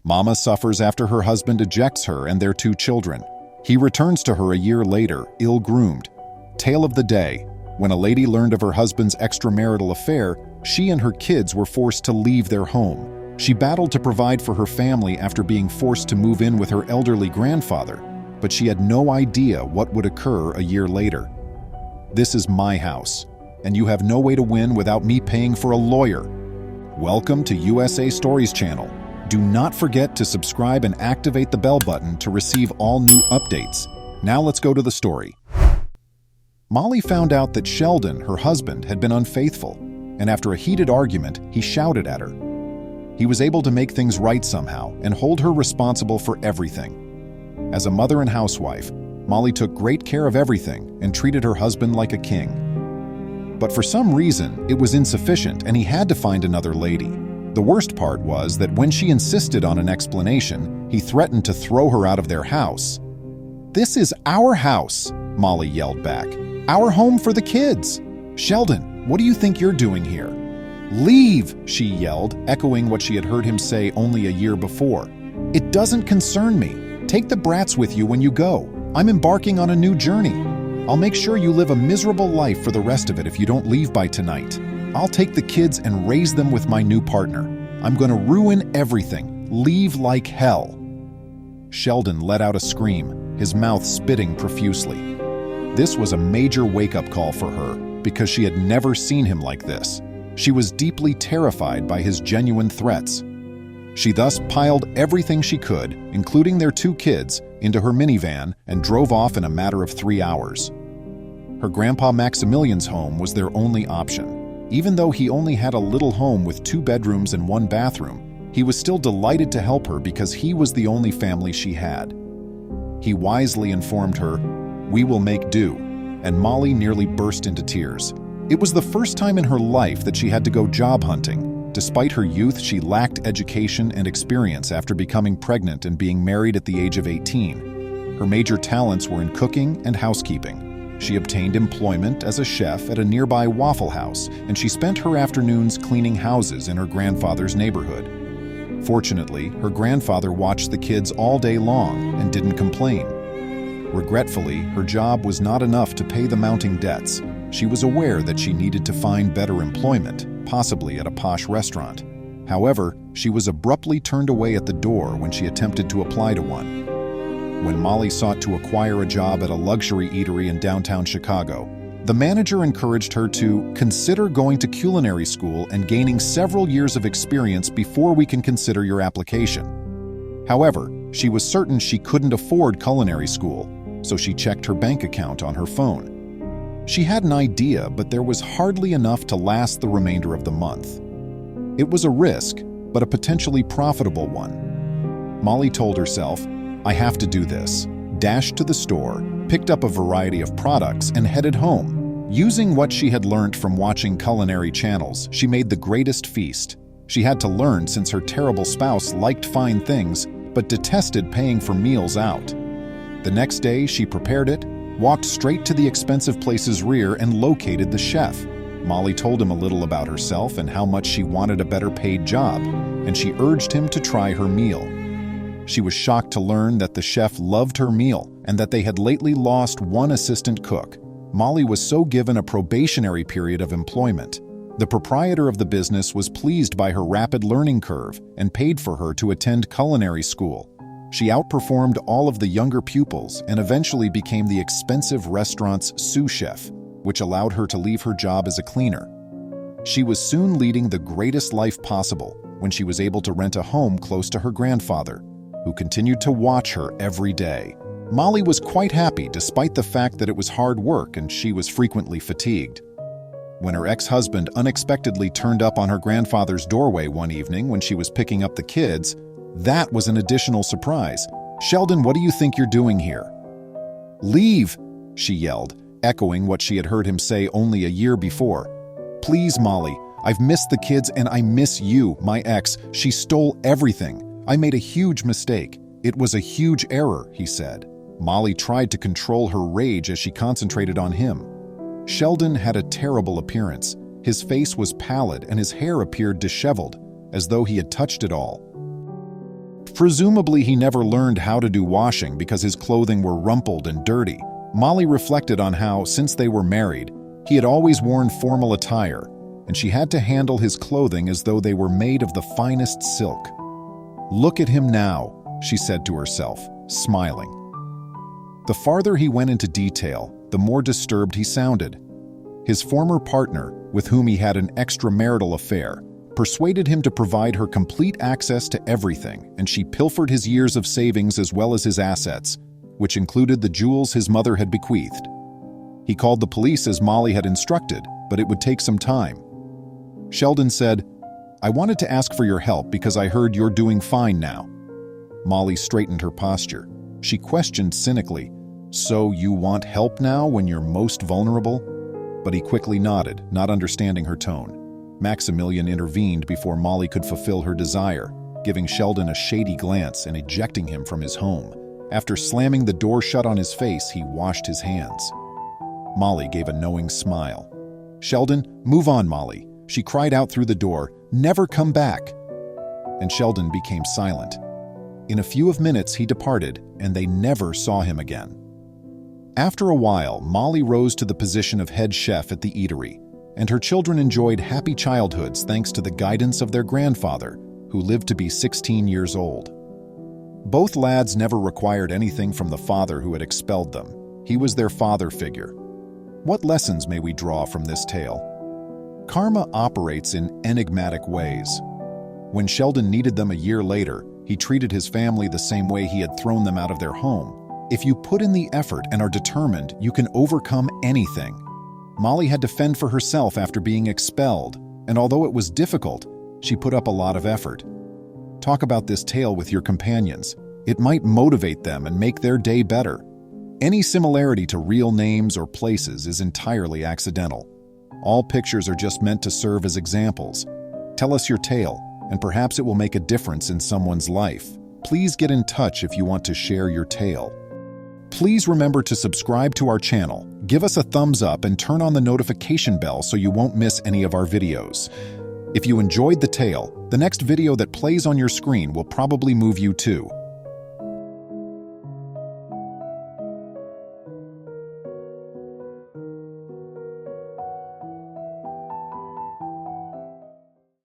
Mama suffers after her husband ejects her and their 2 children. He returns to her a year later, ill-groomed. Tale of the day. When a lady learned of her husband's extramarital affair, she and her kids were forced to leave their home. She battled to provide for her family after being forced to move in with her elderly grandfather, but she had no idea what would occur a year later. This is my house, and you have no way to win without me paying for a lawyer. Welcome to USA Stories channel. Do not forget to subscribe and activate the bell button to receive all new updates. Now let's go to the story. Molly found out that Sheldon, her husband, had been unfaithful, and after a heated argument, he shouted at her. He was able to make things right somehow and hold her responsible for everything. As a mother and housewife, Molly took great care of everything and treated her husband like a king. But for some reason, it was insufficient and he had to find another lady. The worst part was that when she insisted on an explanation, he threatened to throw her out of their house. "This is our house," Molly yelled back. "Our home for the kids. Sheldon, what do you think you're doing here?" "Leave," she yelled, echoing what she had heard him say only a year before. "It doesn't concern me. Take the brats with you when you go. I'm embarking on a new journey. I'll make sure you live a miserable life for the rest of it if you don't leave by tonight. I'll take the kids and raise them with my new partner. I'm going to ruin everything. Leave like hell." Sheldon let out a scream, his mouth spitting profusely. This was a major wake-up call for her because she had never seen him like this. She was deeply terrified by his genuine threats. She thus piled everything she could, including their 2 kids, into her minivan and drove off in a matter of 3 hours. Her grandpa Maximilian's home was their only option. Even though he only had a little home with 2 bedrooms and 1 bathroom, he was still delighted to help her because he was the only family she had. He wisely informed her, "We will make do," and Molly nearly burst into tears. It was the first time in her life that she had to go job hunting. Despite her youth, she lacked education and experience after becoming pregnant and being married at the age of 18. Her major talents were in cooking and housekeeping. She obtained employment as a chef at a nearby Waffle House, and she spent her afternoons cleaning houses in her grandfather's neighborhood. Fortunately, her grandfather watched the kids all day long and didn't complain. Regretfully, her job was not enough to pay the mounting debts. She was aware that she needed to find better employment, possibly at a posh restaurant. However, she was abruptly turned away at the door when she attempted to apply to one. When Molly sought to acquire a job at a luxury eatery in downtown Chicago, the manager encouraged her to consider going to culinary school and gaining several years of experience before we can consider your application. However, she was certain she couldn't afford culinary school, so she checked her bank account on her phone. She had an idea, but there was hardly enough to last the remainder of the month. It was a risk, but a potentially profitable one. Molly told herself, "I have to do this," dashed to the store, picked up a variety of products, and headed home. Using what she had learned from watching culinary channels, she made the greatest feast. She had to learn since her terrible spouse liked fine things, but detested paying for meals out. The next day, she prepared it, walked straight to the expensive place's rear, and located the chef. Molly told him a little about herself and how much she wanted a better paid job, and she urged him to try her meal. She was shocked to learn that the chef loved her meal and that they had lately lost 1 assistant cook. Molly was so given a probationary period of employment. The proprietor of the business was pleased by her rapid learning curve and paid for her to attend culinary school. She outperformed all of the younger pupils and eventually became the expensive restaurant's sous chef, which allowed her to leave her job as a cleaner. She was soon leading the greatest life possible when she was able to rent a home close to her grandfather, who continued to watch her every day. Molly was quite happy despite the fact that it was hard work and she was frequently fatigued. When her ex-husband unexpectedly turned up on her grandfather's doorway one evening when she was picking up the kids, that was an additional surprise. "Sheldon, what do you think you're doing here?" "Leave," she yelled, echoing what she had heard him say only a year before. "Please, Molly, I've missed the kids and I miss you, my ex. She stole everything. I made a huge mistake. It was a huge error," he said. Molly tried to control her rage as she concentrated on him. Sheldon had a terrible appearance. His face was pallid and his hair appeared disheveled, as though he had touched it all. Presumably, he never learned how to do washing because his clothing were rumpled and dirty. Molly reflected on how, since they were married, he had always worn formal attire, and she had to handle his clothing as though they were made of the finest silk. "Look at him now," she said to herself, smiling. The farther he went into detail, the more disturbed he sounded. His former partner, with whom he had an extramarital affair, persuaded him to provide her complete access to everything, and she pilfered his years of savings as well as his assets, which included the jewels his mother had bequeathed. He called the police as Molly had instructed, but it would take some time. Sheldon said, "I wanted to ask for your help because I heard you're doing fine now." Molly straightened her posture. She questioned cynically, "So you want help now when you're most vulnerable?" But he quickly nodded, not understanding her tone. Maximilian intervened before Molly could fulfill her desire, giving Sheldon a shady glance and ejecting him from his home. After slamming the door shut on his face, he washed his hands. Molly gave a knowing smile. "Sheldon, move on, Molly," she cried out through the door. "Never come back." And Sheldon became silent. In a few minutes he departed, and they never saw him again. After a while, Molly rose to the position of head chef at the eatery, and her children enjoyed happy childhoods thanks to the guidance of their grandfather, who lived to be 16 years old. Both lads never required anything from the father who had expelled them. He was their father figure. What lessons may we draw from this tale? Karma operates in enigmatic ways. When Sheldon needed them a year later, he treated his family the same way he had thrown them out of their home. If you put in the effort and are determined, you can overcome anything. Molly had to fend for herself after being expelled, and although it was difficult, she put up a lot of effort. Talk about this tale with your companions. It might motivate them and make their day better. Any similarity to real names or places is entirely accidental. All pictures are just meant to serve as examples. Tell us your tale, and perhaps it will make a difference in someone's life. Please get in touch if you want to share your tale. Please remember to subscribe to our channel, give us a thumbs up, and turn on the notification bell so you won't miss any of our videos. If you enjoyed the tale, the next video that plays on your screen will probably move you too.